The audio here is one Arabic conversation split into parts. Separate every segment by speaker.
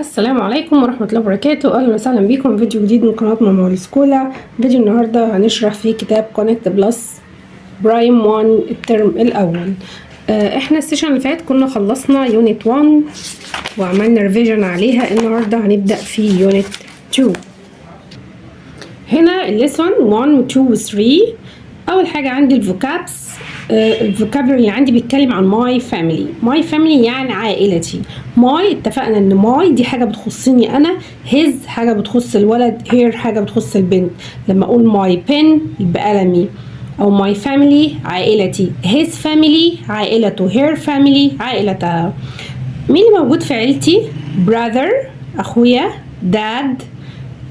Speaker 1: السلام عليكم ورحمة الله وبركاته. أهلا وسهلا بكم في فيديو جديد من قناة ماما السكولا. فيديو النهاردة هنشرح فيه كتاب كونكت بلس برايم 1 الترم الأول. احنا السيشن اللي فات كنا خلصنا يونت 1 وعملنا ريفيجن عليها. النهاردة هنبدأ في يونت 2. هنا الليسون 1 و 2 و 3. أول حاجة عندي الفوكابس. الفوكابلري اللي عندي بيتكلم عن ماي فاميلي. ماي فاميلي يعني عائلتي. ماي اتفقنا ان ماي دي حاجه بتخصني انا، هيز حاجه بتخص الولد، هير حاجه بتخص البنت. لما اقول ماي بن يبقى قلمي، او ماي فاميلي عائلتي، هيز فاميلي عائلته، هير فاميلي عائلتها. مين اللي موجود في عيلتي؟ براذر اخويا، داد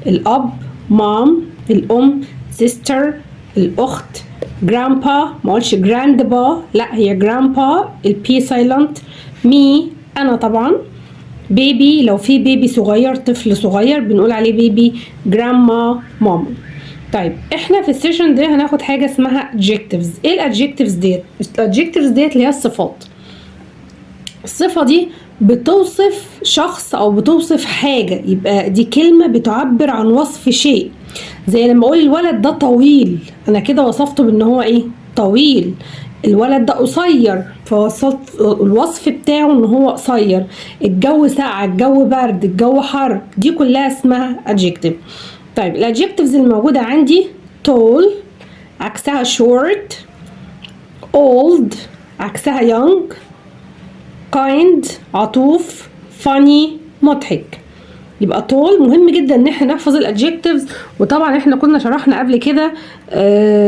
Speaker 1: الاب، مام الام، سيستر الاخت، جرامبا ما اقولش جراندبا، لا هي جرامبا البي سايلنت، مي انا طبعا، بيبي لو في بيبي صغير طفل صغير بنقول عليه بيبي، جرامما ماما. طيب احنا في السيشن ده هناخد حاجه اسمها adjectives. ايه الادجكتيفز ديت؟ الادجكتيفز ديت اللي هي الصفات. الصفه دي بتوصف شخص او بتوصف حاجه، يبقى دي كلمه بتعبر عن وصف شيء. زي لما اقول الولد ده طويل، انا كده وصفته بان هو ايه؟ طويل. الولد ده قصير، فوصلت الوصف بتاعه ان هو قصير. الجو ساقع، الجو برد، الجو حر، دي كلها اسمها adjective. طيب الادجكتيفز الموجوده عندي tall عكسها short، old عكسها young، kind عطوف، funny مضحك. يبقى طول مهم جدا ان احنا نحفظ الادجكتيفز. وطبعا احنا كنا شرحنا قبل كده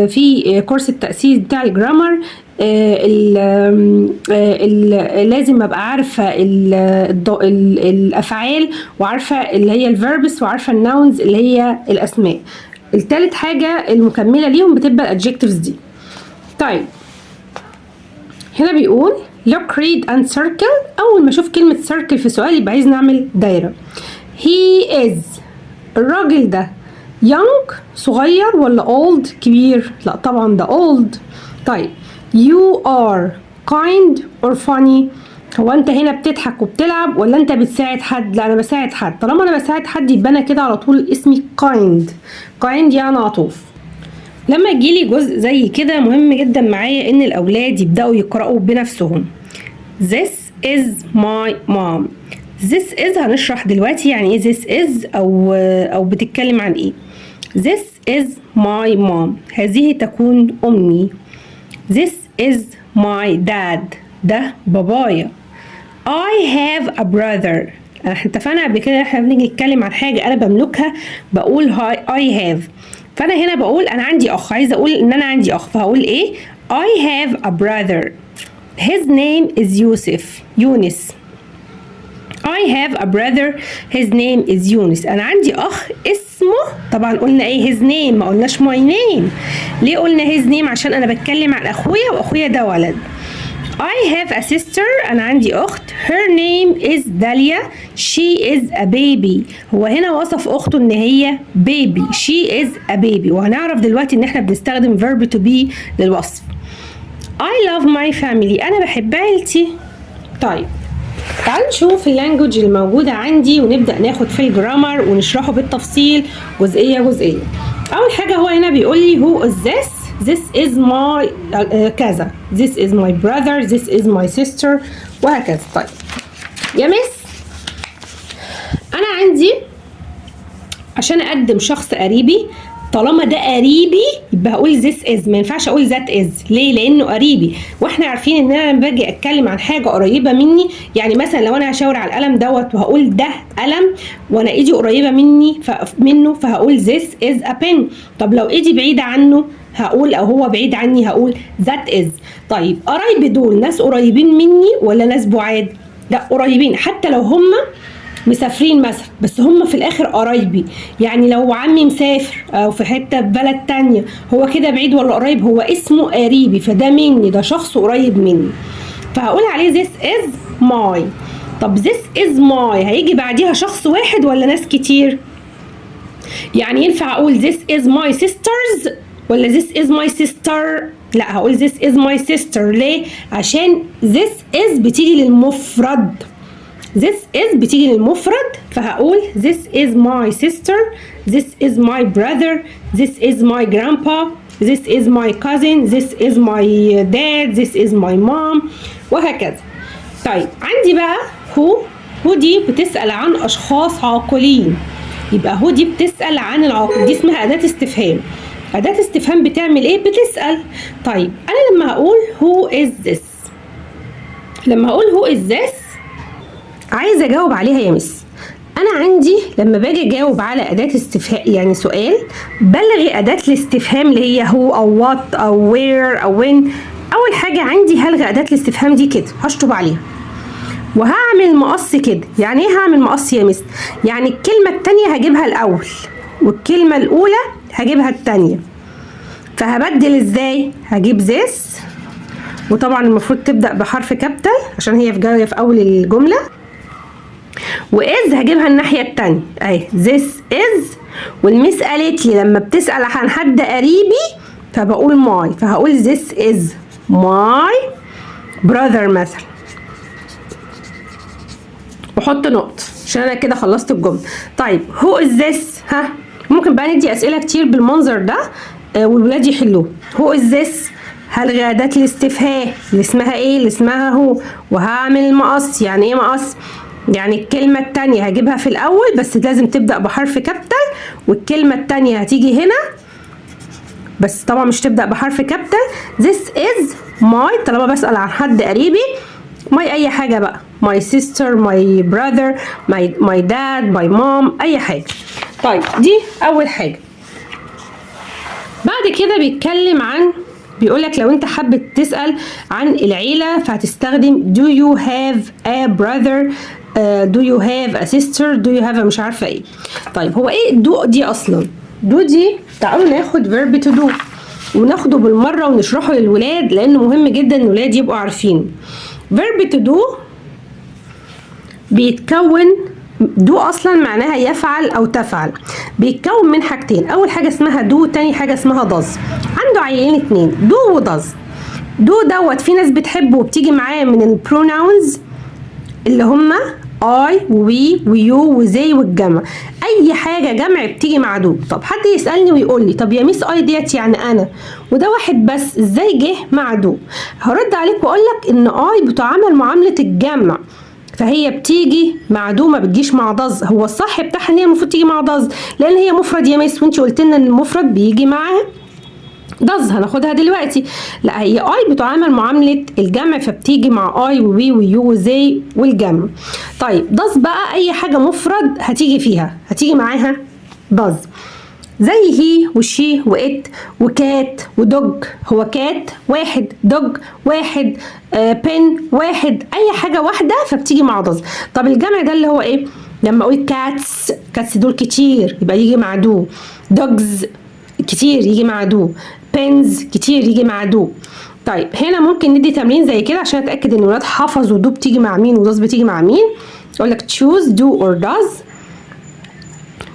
Speaker 1: في كورس التأسيس بتاع الجرامر لازم ابقى عارفه الافعال، وعارفه اللي هي الفيربس، وعارفه الناونز اللي هي الاسماء. الثالث حاجه المكمله ليهم بتبقى الادجكتيفز دي. طيب هنا بيقول look read and circle. اول ما اشوف كلمه circle في سؤال يبقى عايز نعمل دايره. he is الراجل ده young صغير ولا old كبير؟ لا طبعا ده old. طيب you are kind or funny. هو انت هنا بتضحك وبتلعب ولا انت بتساعد حد؟ لا انا بساعد حد. طالما انا بساعد حد يبقى انا كده على طول اسمي kind. kind يعني عطوف. لما يجيلي جزء زي كده مهم جدا معايا ان الاولاد يبداوا يقراوا بنفسهم. This is my mom. This is هنشرح دلوقتي يعني ايه this is او بتتكلم عن ايه. This is my mom. هذه تكون امي. This is my dad. ده بابايا. I have a brother. احنا اتفقنا قبل كده احنا بنيجي نتكلم عن حاجه انا بملكها بقول I have. فانا هنا بقول انا عندي اخ، عايزه اقول ان انا عندي اخ، فهقول ايه؟ I have a brother. His name is يونس. I have a brother. His name is يونس. أنا عندي أخ اسمه، طبعا قلنا إيه his name، ما قلناش my name. ليه قلنا his name؟ عشان أنا بتكلم عن أخويا وأخويا ده ولد. I have a sister. أنا عندي أخت. Her name is داليا. She is a baby. هو هنا وصف أخته إن هي baby. She is a baby. وهنعرف دلوقتي إن إحنا بنستخدم verb to be للوصف. I love my family. أنا بحب عيلتي. طيب تعالوا نشوف اللانجوج الموجودة عندي ونبدأ ناخد في الجرامر ونشرحه بالتفصيل جزئية جزئية. أول حاجة هو هنا بيقول لي who is this؟ This is my كذا. This is my brother. This is my sister وهكذا. طيب يا مس أنا عندي عشان أقدم شخص قريبي، طالما ده قريبي يبقى هقول this is، ما ينفعش اقول that is. ليه؟ لانه قريبي. واحنا عارفين ان انا لما باجي اتكلم عن حاجه قريبه مني، يعني مثلا لو انا هشاور على القلم دوت وهقول ده قلم وانا ايدي قريبه منه فهقول this is a pen. طب لو ايدي بعيده عنه هقول، او هو بعيد عني هقول that is. طيب قرايبي دول ناس قريبين مني ولا ناس بعاد؟ لا قريبين، حتى لو هم مسافرين مثلا بس هم في الاخر قرايبي. يعني لو عمي مسافر او في حته بلد تانية هو كده بعيد ولا قريب؟ هو اسمه قريبي، فده مني، ده شخص قريب مني، فهقول عليه this is my. طب this is my هيجي بعديها شخص واحد ولا ناس كتير؟ يعني ينفع اقول this is my sisters ولا this is my sister؟ لا هقول this is my sister. ليه؟ عشان this is بتيجي للمفرد. this is بتيجي للمفرد، فهقول this is my sister, this is my brother, this is my grandpa, this is my cousin, this is my dad, this is my mom، وهكذا. طيب عندي بقى هو دي بتسأل عن أشخاص عاقلين، يبقى هو دي بتسأل عن العاقل، دي اسمها أداة استفهام. أداة استفهام بتعمل إيه؟ بتسأل. طيب أنا لما هقول who is this، لما هقول who is this عايزة أجاوب عليها يا مس. أنا عندي لما باجي أجاوب على أداة استفهام يعني سؤال، بلغي أداة الاستفهام اللي هي هو أو what أو where أو when. أول حاجة عندي هلغي أداة الاستفهام دي كده، هشطب عليها وهعمل مقص كده. يعني ايه هعمل مقص يا مس؟ يعني الكلمة التانية هجيبها الأول والكلمة الأولى هجيبها التانية. فهبدل ازاي؟ هجيب this، وطبعا المفروض تبدأ بحرف كابيتال عشان هي جاية في أول الجملة، وإز هجيبها الناحية التانية أهي this is. والمس قالت لي لما بتسأل عن حد قريبي فبقول my، فهقول this is my brother مثلا، وحط نقط عشان انا كده خلصت الجمله. طيب هو از ذس، ممكن بقى ندي اسئله كتير بالمنظر ده والولاد يحلوه. هو از ذس هلغي اداه الاستفهام اللي اسمها ايه؟ اللي اسمها هو، وهعمل المقص. يعني ايه مقص؟ يعني الكلمه التانية هجيبها في الاول بس لازم تبدا بحرف كابيتال، والكلمه التانية هتيجي هنا بس طبعا مش تبدا بحرف كابيتال. this is my طالما بسال عن حد قريبي، my اي حاجه بقى، my sister, my brother, my dad, my mom، اي حاجه. طيب دي اول حاجه. بعد كده بيتكلم عن، بيقولك لو انت حابب تسال عن العيله فهتستخدم do you have a brother, do you have a sister, do you have a مش عارفه ايه. طيب هو ايه do دي اصلا؟ do دي تعالوا ناخد verb to do وناخده بالمره ونشرحه للولاد لانه مهم جدا ان الولاد يبقوا عارفين. verb to do بيتكون، دو اصلا معناها يفعل او تفعل، بيتكون من حاجتين. اول حاجه اسمها دو، تاني حاجه اسمها داز. عنده عيلين اتنين، دو وداز. دو دوت في ناس بتحبه وبتيجي معاه من البروناونز اللي هما I وي ويو وزي والجمع. اي حاجه جمع بتيجي مع دو. طب حد يسالني ويقول لي طب يا ميس اي ديت يعني انا وده واحد بس، ازاي جه مع دو؟ هرد عليك واقول لك ان اي بتعامل معامله الجمع، فهي بتيجي مع دو ما بتجيش مع ضز. هو الصح بتاعها ان هي المفروض تيجي مع ضز لان هي مفرد يا ميس، وانت قلت لنا ان المفرد بيجي معاه ضز، هناخدها دلوقتي. لا هي اي بتعامل معامله الجمع فبتيجي مع اي ووي ويو وزي والجمع. طيب ضز بقى اي حاجه مفرد هتيجي فيها، هتيجي معاها ضز، زي هي وشي وات وكات ودوج. هو كات واحد، دوج واحد، بن واحد، اي حاجه واحده فبتيجي مع ضز. طب الجمع ده اللي هو ايه؟ لما اقول كاتس، كاتس دول كتير يبقى يجي مع دو، دوجز كتير يجي مع دو، بنز كتير يجي مع دو. طيب هنا ممكن ندي تمرين زي كده عشان اتاكد ان الولاد حفظوا دو بتيجي مع مين وضز بتيجي مع مين. اقول لك choose do or does.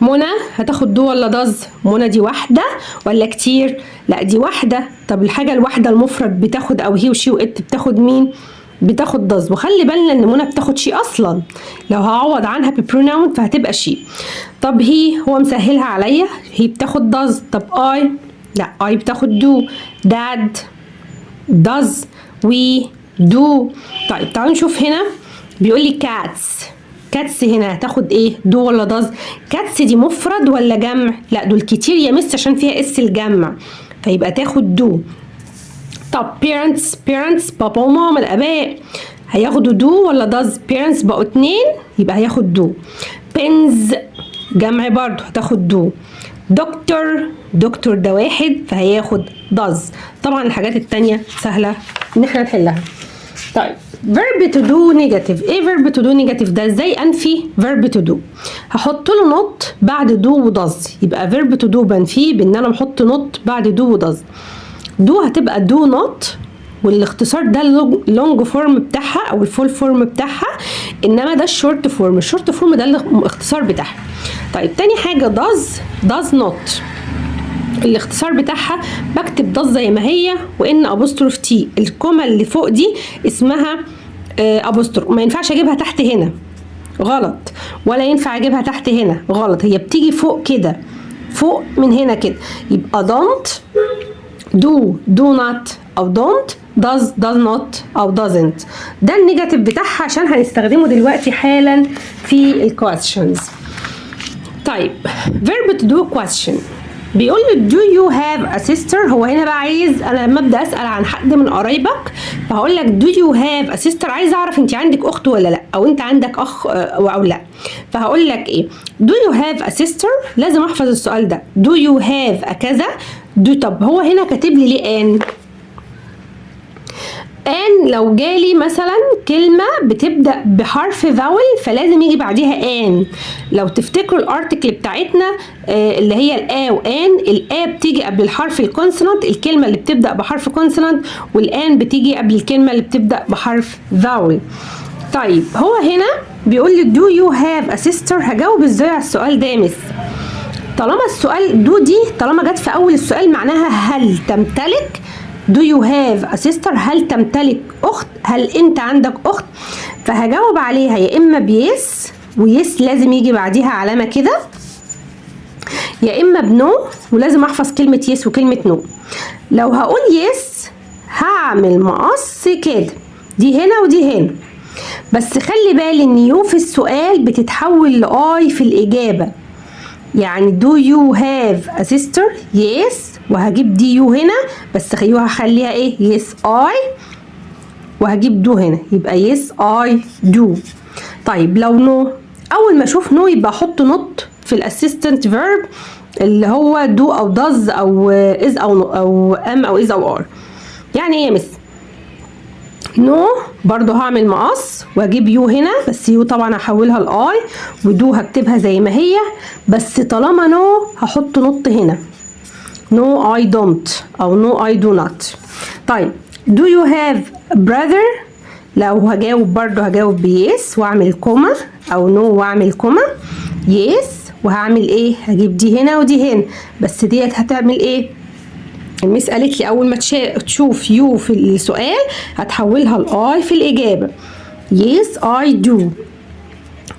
Speaker 1: منى هتاخد دو ولا داز؟ منى دي واحده ولا كتير؟ لا دي واحده. طب الحاجه الواحده المفرد بتاخد، او هي وشي وات بتاخد مين؟ بتاخد داز. وخلي بالنا ان منى بتاخد شي اصلا، لو هعوض عنها ببروناون فهتبقى شي. طب هو مسهلها عليا، هي بتاخد داز. طب اي، لا اي بتاخد دو. داد داز، وي دو. طيب تعالوا نشوف هنا بيقول لي كاتس. كاتس هنا هتاخد ايه؟ دو ولا داز؟ كاتس دي مفرد ولا جمع؟ لا دول كتير يا مس عشان فيها اس الجمع فيبقى تاخد دو. طب parents بابا وماما الاباء هياخدوا دو ولا داز؟ parents بقوا اتنين يبقى هياخد دو. pens جمع برضو هتاخد دو. دكتور ده واحد فهياخد داز. طبعا الحاجات التانية سهلة ان احنا نحلها. طيب verb to do negative. ايه verb to do negative ده؟ ازاي انفي verb to do؟ هحط له نوت بعد دو وداز، يبقى verb to do بنفيه بان انا بحط نوت بعد دو وداز. دو هتبقى دو نوت، والاختصار ده اللونج فورم بتاعها او الفول فورم بتاعها، انما ده الشورت فورم. الشورت فورم ده الاختصار بتاعها. طيب تاني حاجه داز نوت، الاختصار بتاعها بكتب داز زي ما هي وان ابوستروف تي. الكومه اللي فوق دي اسمها ابوستروف، ما ينفعش اجيبها تحت هنا غلط، ولا ينفع اجيبها تحت هنا، غلط، هي بتيجي فوق كده، فوق من هنا كده. يبقى don't، do not، او don't، does not، او doesn't. ده النيجاتيف بتاعها عشان هنستخدمه دلوقتي حالا في الكويستشنز. طيب verb to do question بيقول له do you have a sister. هو هنا بقى عايز، انا لما ابدا اسال عن حد من قرايبك فهقول لك do you have a sister، عايز اعرف انت عندك اخت ولا لا، او انت عندك اخ او لا. فهقول لك ايه do you have a sister، لازم احفظ السؤال ده do you have a كذا do. طب هو هنا كاتب لي ليه ان لو جالي مثلا كلمة بتبدأ بحرف فاول فلازم يجي بعديها ان. لو تفتكروا الارتكل بتاعتنا اللي هي الآ وان، الآ بتيجي قبل الحرف الكونسونانت، الكلمة اللي بتبدأ بحرف كونسونانت، والان بتيجي قبل الكلمة اللي بتبدأ بحرف فاول. طيب هو هنا بيقول لي do you have a sister، هجاوب ازاي على السؤال ده يا مس؟ طالما السؤال do دي طالما جت في اول السؤال معناها هل تمتلك. do you have a sister، هل تمتلك اخت، هل انت عندك اخت؟ فهجاوب عليها يا اما بيس، ويس لازم يجي بعديها علامه كده، يا اما بنو، ولازم احفظ كلمه يس وكلمه نو. لو هقول يس هعمل مقص كده، دي هنا ودي هنا، بس خلي بالي ان يو في السؤال بتتحول لاي في الاجابه. يعني do you have a sister؟ yes، وهجيب دي يو هنا بس هخليها ايه؟ yes I، وهجيب دو هنا يبقى yes I do. طيب لو نو، اول ما اشوف نو يبقى احط نوت في الاسيستنت فيرب اللي هو do او does او is او am او is او are. يعني ايه يا مس؟ نو برضو هعمل مقص واجيب يو هنا، بس يو طبعا هحولها لاي، ودو هكتبها زي ما هي، بس طالما نو هحط نوت هنا no I don't او no I do not. طيب do you have a brother؟ لو هجاوب برضو هجاوب بيس واعمل كوما، او نو واعمل كوما، يس وهعمل ايه؟ هجيب دي هنا ودي هنا، بس ديت هتعمل ايه؟ المس قالت لي اول ما تشوف يو في السؤال هتحولها لاي في الاجابه. yes I do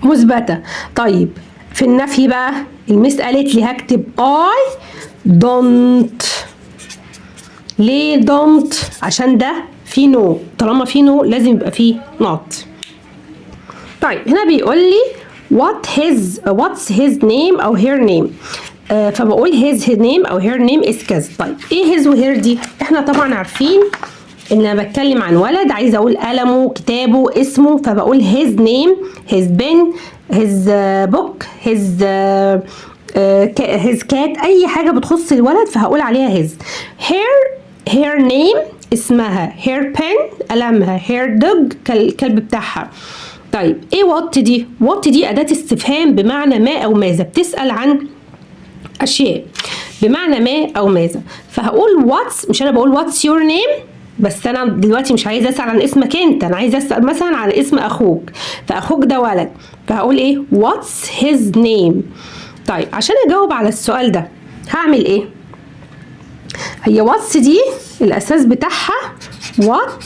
Speaker 1: مثبته. طيب في النفي بقى المس قالت لي هكتب I don't. ليه don't؟ عشان ده في نو، طالما في نو لازم يبقى فيه not. طيب هنا بيقول لي what's his name او her name. فبقول his name او her name is كذا. طيب ايه his و her دي؟ احنا طبعا عارفين ان انا بتكلم عن ولد عايزه اقول قلمه، كتابه، اسمه، فبقول his name، his pen، his book، his cat، اي حاجه بتخص الولد فهقول عليها his. her name اسمها، her pen قلمها، her dog الكلب بتاعها. طيب ايه what دي؟ what دي اداه استفهام بمعنى ما او ماذا، بتسال عن اشياء بمعنى ما او ماذا. فهقول what's، مش انا بقول what's your name، بس انا دلوقتي مش عايزه اسال عن اسمك انت، انا عايزه اسال مثلا عن اسم اخوك، فاخوك ده ولد، فهقول ايه؟ what's his name. طيب عشان اجاوب على السؤال ده هعمل ايه؟ هي what's دي الاساس بتاعها what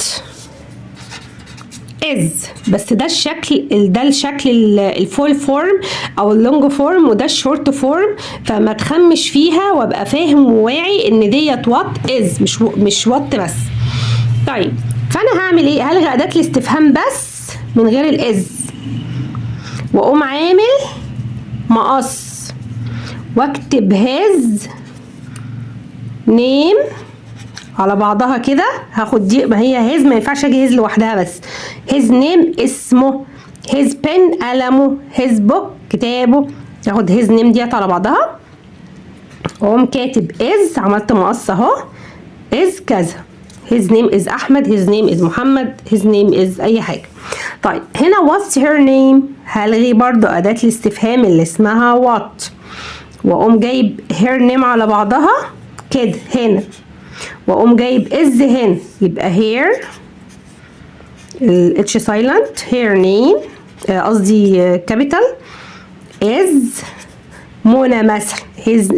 Speaker 1: is، بس ده الشكل، ده الشكل الفول فورم او اللونج فورم، وده الشورت فورم، فما تخمش فيها وابقى فاهم وواعي ان ديت what is مش what بس. طيب فانا هعمل ايه؟ هلغي اداه الاستفهام بس من غير الاز، واقوم عامل مقص واكتب his name على بعضها كده. هاخد دي، ما هي هيز ما ينفعش اجي هيز لوحدها بس. his name اسمه، his pen قلمه، his book كتابه، هاخد his name ديت على بعضها واقوم كاتب is، عملت مقص اهو is كذا، his name is احمد، his name is محمد، his name is اي حاجه. طيب هنا what's her name؟ هلغي برضو اداه الاستفهام اللي اسمها what، واقوم جايب her name على بعضها كده هنا، واقوم جايب is هنا، يبقى here الاتش سايلنت، her name قصدي كابيتال is منى مثلا،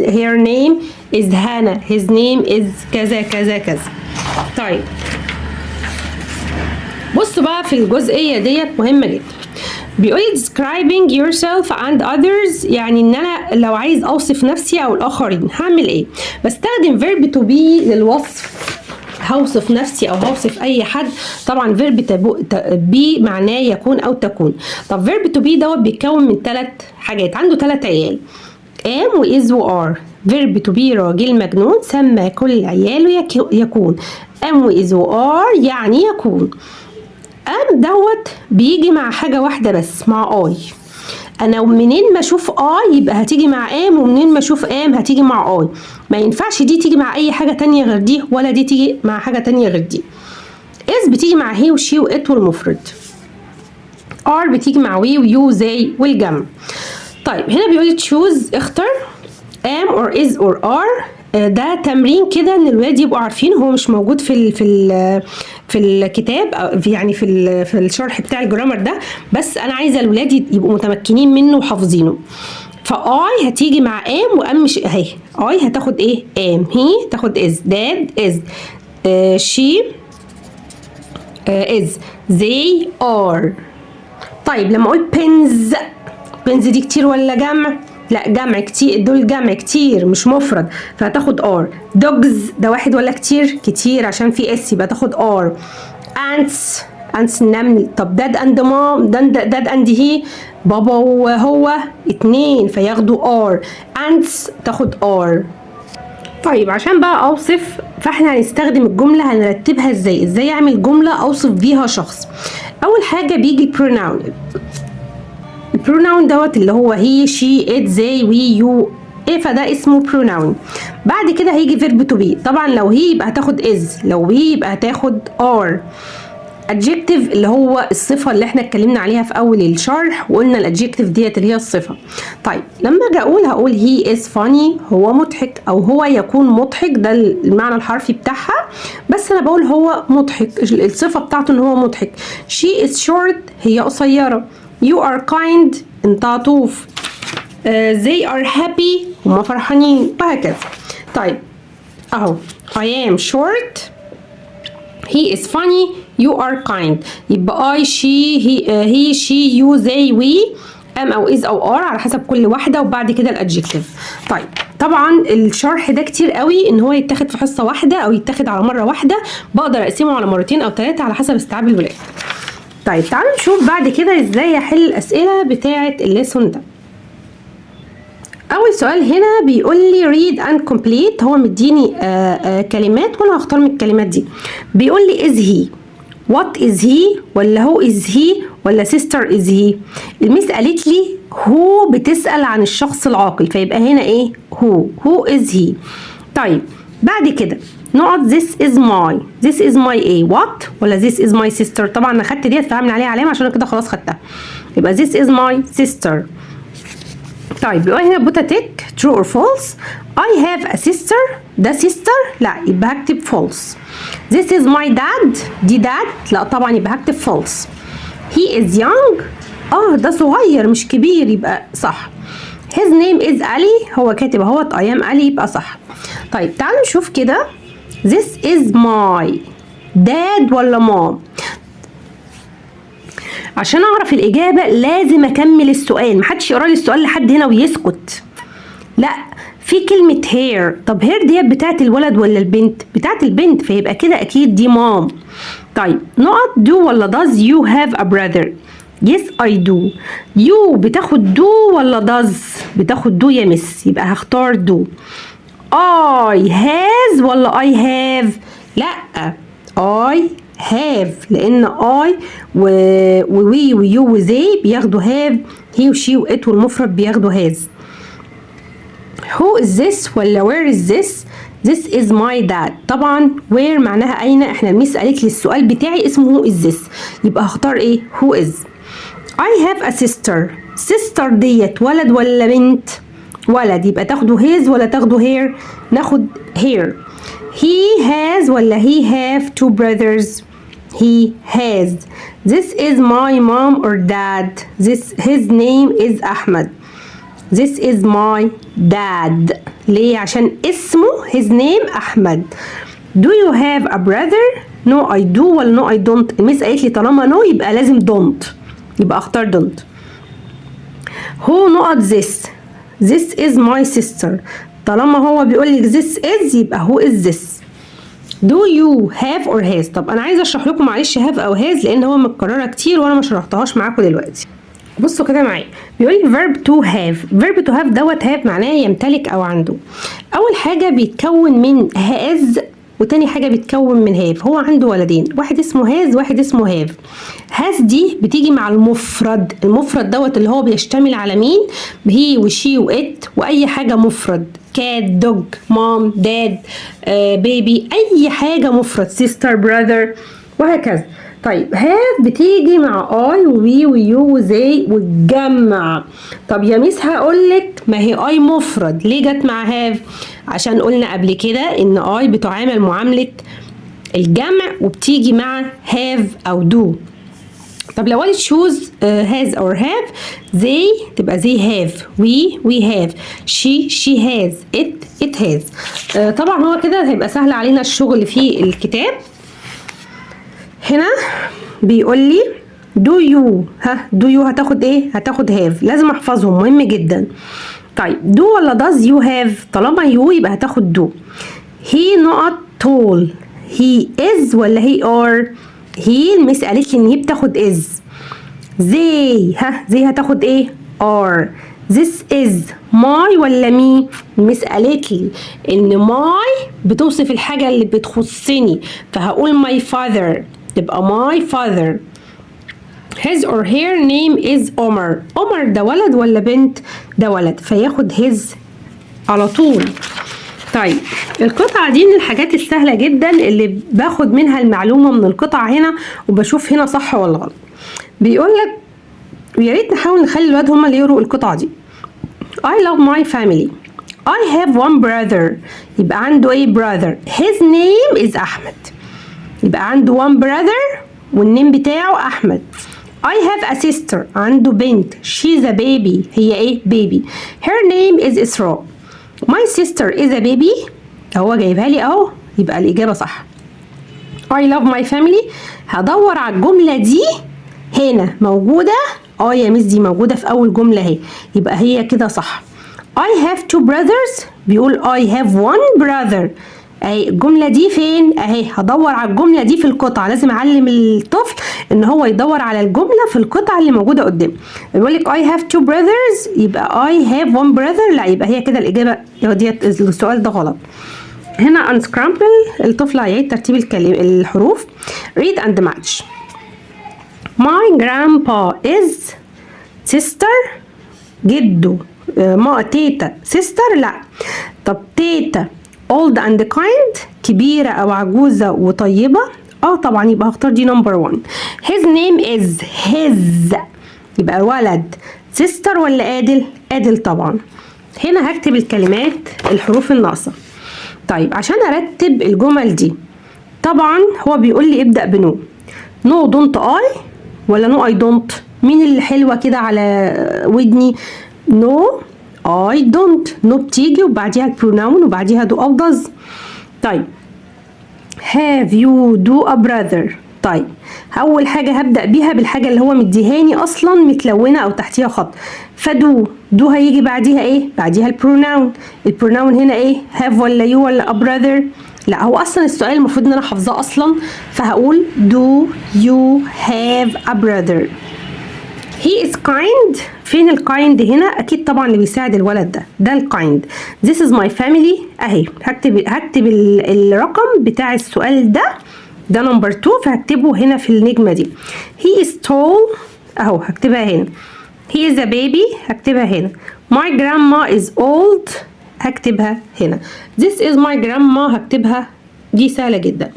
Speaker 1: her name is هنا، his name is كذا كذا كذا. طيب بصوا بقى في الجزئيه ديت مهمه جدا. بيقول describing yourself and others، يعني ان انا لو عايز اوصف نفسي او الاخرين هعمل ايه؟ بستخدم verb to be للوصف. هوصف نفسي او هوصف اي حد، طبعا verb be معناه يكون او تكون. طب verb to be دوت بيتكون من 3 حاجات، عنده 3 عيال am و is و are. verb to be راجل مجنون سمى كل عياله يكون. am و is و are يعني يكون. am دوت بيجي مع حاجة واحدة بس، مع I. انا منين ما اشوف I يبقى هتيجي مع am، ومنين ما اشوف am هتيجي مع I. ما ينفعش دي تيجي مع اي حاجة تانية غير دي، ولا دي تيجي مع حاجة تانية غير دي. is بتيجي مع he و she و it والمفرد. are بتيجي مع we و you و they والجمع. طيب هنا بيقول choose، اختر am or is or are. ده تمرين كده ان الولاد يبقوا عارفين، هو مش موجود في الكتاب أو يعني في الشرح بتاع الجرامر ده، بس انا عايزه الولاد يبقوا متمكنين منه وحافظينه. فاي هتيجي مع am وام، مش اهي اي هتاخد ايه am، هي تاخد is، dad is، she is، they are. طيب لما اقول pens دي كتير ولا جمع؟ لا جمع كتير، دول جمع كتير مش مفرد، فهتاخد ار. دوجز ده واحد ولا كتير؟ كتير عشان في اس يبقى تاخد ار. انتس النمل. طب داد اند مام، داد اند هي، بابا وهو 2 فياخدوا ار. انتس تاخد ار. طيب عشان بقى اوصف، فاحنا هنستخدم الجمله، هنرتبها ازاي اعمل جمله اوصف بيها شخص. اول حاجه بيجي البروناون. البروناون دوت اللي هو هي she it they we you، ايه فده اسمه بروناون. بعد كده هيجي verb to be، طبعا لو هي يبقى هتاخد is، لو we يبقى هتاخد are. adjective اللي هو الصفة اللي احنا اتكلمنا عليها في اول الشرح، وقلنا الادجكتيف ديت اللي هي الصفة. طيب لما اجي هقول he is funny، هو مضحك او هو يكون مضحك، ده المعنى الحرفي بتاعها، بس انا بقول هو مضحك، الصفة بتاعته ان هو مضحك. she is short، هي قصيرة. you are kind، انت عطوف. they are happy، هما فرحانين، وهكذا. طيب اهو I am short، he is funny، you are kind. يبقى I she he she you they we am او is او are على حسب كل واحدة، وبعد كده الادجكتيف. طيب طبعا الشرح ده كتير قوي ان هو يتاخد في حصة واحدة او يتاخد على مرة واحدة، بقدر اقسمه على مرتين او 3 على حسب استيعاب الولاد. طيب تعالوا نشوف بعد كده ازاي احل الاسئله بتاعه الليسون ده. اول سؤال هنا بيقول لي read and complete، هو مديني كلمات وانا هختار من الكلمات دي. بيقول لي is he، what is he، ولا who is he، ولا sister is he. الميس قالت لي who بتسأل عن الشخص العاقل، فيبقى هنا ايه who is he. طيب بعد كده نقط this is my ايه what، ولا this is my sister. طبعا انا خدت ديت فهعمل عليها علامه عشان كده خلاص خدتها، يبقى this is my sister. طيب بيقول هنا put a tick true or false. I have a sister، ده sister لا يبقى هكتب false. this is my dad، دي dad لا طبعا يبقى هكتب false. he is young، ده صغير مش كبير يبقى صح. his name is Ali، هو كاتب اهوت I am Ali يبقى صح. طيب تعالوا نشوف كده this is my dad ولا mom. عشان اعرف الاجابه لازم اكمل السؤال، محدش يقرا لي السؤال لحد هنا ويسكت، لا في كلمه hair. طب hair ديت بتاعت الولد ولا البنت؟ بتاعت البنت، فيبقى كده اكيد دي mom. طيب نقط do ولا does you have a brother. yes I do. you بتاخد do ولا does؟ بتاخد do يا مس، يبقى هختار do. I has ولا I have؟ لا I have، لأن I و we و you و they بياخدوا have، he و she و it والمفرد بياخدوا has. who is this ولا where is this؟ this is my dad. طبعا where معناها أين، احنا الميس قالت لي السؤال بتاعي اسمه who is this، يبقى هختار ايه who is. I have a sister. sister ديت ولد ولا بنت؟ ولد، يبقى تاخدوا his ولا تاخدوا here؟ ناخد here. he has ولا he have two brothers؟ he has. this is my mom or dad. his name is Ahmed. this is my dad. ليه؟ عشان اسمه his name أحمد. do you have a brother؟ no I do ولا no I don't؟ الميس قالت لي طالما no يبقى لازم don't. يبقى اختار don't. who not this. this is my sister. طالما هو بيقول لك this is يبقى who is this. do you have or has. طب انا عايزه اشرح لكم معلش have او has لان هو متكرره كتير وانا ما شرحتهاش معاكم دلوقتي. بصوا كده معايا بيقول لي verb to have. verb to have دوت have معناه يمتلك او عنده. اول حاجه بيتكون من has وتاني حاجه بيتكون من have. هو عنده ولدين، واحد اسمه has واحد اسمه have. has دي بتيجي مع المفرد. المفرد دوت اللي هو بيشتمل على مين؟ هي وشي وات واي حاجه مفرد. cat, dog, mom, dad, baby، اي حاجه مفرد. sister, brother وهكذا. طيب have بتيجي مع I ووي ويو وزي وتجمع. طب يا ميس هقولك ما هي I مفرد، ليه جت مع have؟ عشان قلنا قبل كده ان I بتعامل معاملة الجمع وبتيجي مع have او do. طب لو قلت choose has or have، they تبقى they have، we have، she has، it has. طبعا هو كده هيبقى سهل علينا الشغل في الكتاب. هنا بيقول لي do you. do you هتاخد ايه؟ هتاخد have. لازم احفظهم، مهم جدا. طيب do ولا does you have؟ طالما you يبقى هتاخد do. he not tall. he is ولا he are؟ هي المس قالت لي ان هي بتاخد is. they they هتاخد ايه؟ are. this is my ولا me؟ المس قالت لي ان my بتوصف الحاجة اللي بتخصني، فهقول my father، تبقى my father. his or her name is عمر. عمر ده ولد ولا بنت؟ ده ولد، فياخد his على طول. طيب القطعة دي من الحاجات السهلة جدا اللي باخد منها المعلومة من القطعة هنا وبشوف هنا صح ولا غلط. بيقول لك ويا ريت نحاول نخلي الولاد هما اللي يقروا القطعة دي. I love my family. I have one brother. يبقى عنده ايه؟ brother. his name is أحمد. يبقى عنده one brother والنيم بتاعه أحمد. I have a sister. عنده بنت. she's a baby. هي ايه؟ baby. her name is إسراء. my sister is a baby. هو جايبها لي اهو، يبقى الإجابة صح. I love my family. هدور على الجملة دي هنا موجودة. يا ميس دي موجودة في أول جملة اهي، يبقى هي كده صح. I have two brothers. بيقول I have one brother. اهي الجملة دي فين؟ اهي هدور على الجملة دي في القطعة. لازم اعلم الطفل ان هو يدور على الجملة في القطعة اللي موجودة قدامه. بيقول لك I have two brothers يبقى I have one brother. لا، يبقى هي كده الإجابة ديت. السؤال ده غلط. هنا unscramble الطفل هيعيد ترتيب الحروف. read and match. My grandpa is sister. جده. ما تيتا sister لا. طب تيتا old and kind كبيرة أو عجوزة وطيبة. طبعا يبقى هختار دي number 1. his name is his يبقى ولد. sister ولا عادل؟ عادل طبعا. هنا هكتب الكلمات الحروف الناقصة. طيب عشان أرتب الجمل دي طبعا هو بيقول لي ابدأ بنو. no don't I ولا no I don't؟ مين اللي حلوة كده على ودني؟ no I don't. no بتيجي وبعديها البروناون وبعديها do أو does. طيب have you do a brother. طيب أول حاجة هبدأ بيها بالحاجة اللي هو مديهاني أصلا متلونة أو تحتيها خط، فدو. دو هيجي بعديها إيه؟ بعديها البروناون. البروناون هنا إيه؟ have ولا you ولا a brother؟ لا، هو أصلا السؤال المفروض إن أنا حافظاه أصلا، فهقول do you have a brother. he is kind. فين الكايند هنا؟ أكيد طبعا اللي بيساعد الولد ده الكايند. this is my family. أهي هكتب الرقم بتاع السؤال ده نمبر 2، فهكتبه هنا في النجمة دي. he is tall أهو هكتبها هنا. he is a baby هكتبها هنا. my grandma is old هكتبها هنا. this is my grandma هكتبها. دي سهلة جدا.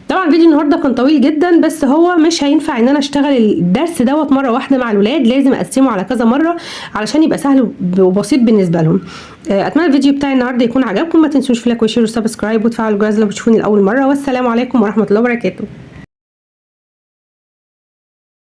Speaker 1: طبعا فيديو النهارده كان طويل جدا، بس هو مش هينفع ان انا اشتغل الدرس دوت مره واحده مع الولاد، لازم اقسمه على كذا مره علشان يبقى سهل وبسيط بالنسبه لهم. اتمنى الفيديو بتاعي النهارده يكون عجبكم. ما تنسوش في لايك وشير وسبسكرايب وتفعلوا الجرس لو بتشوفوني لاول مره. والسلام عليكم ورحمه الله وبركاته.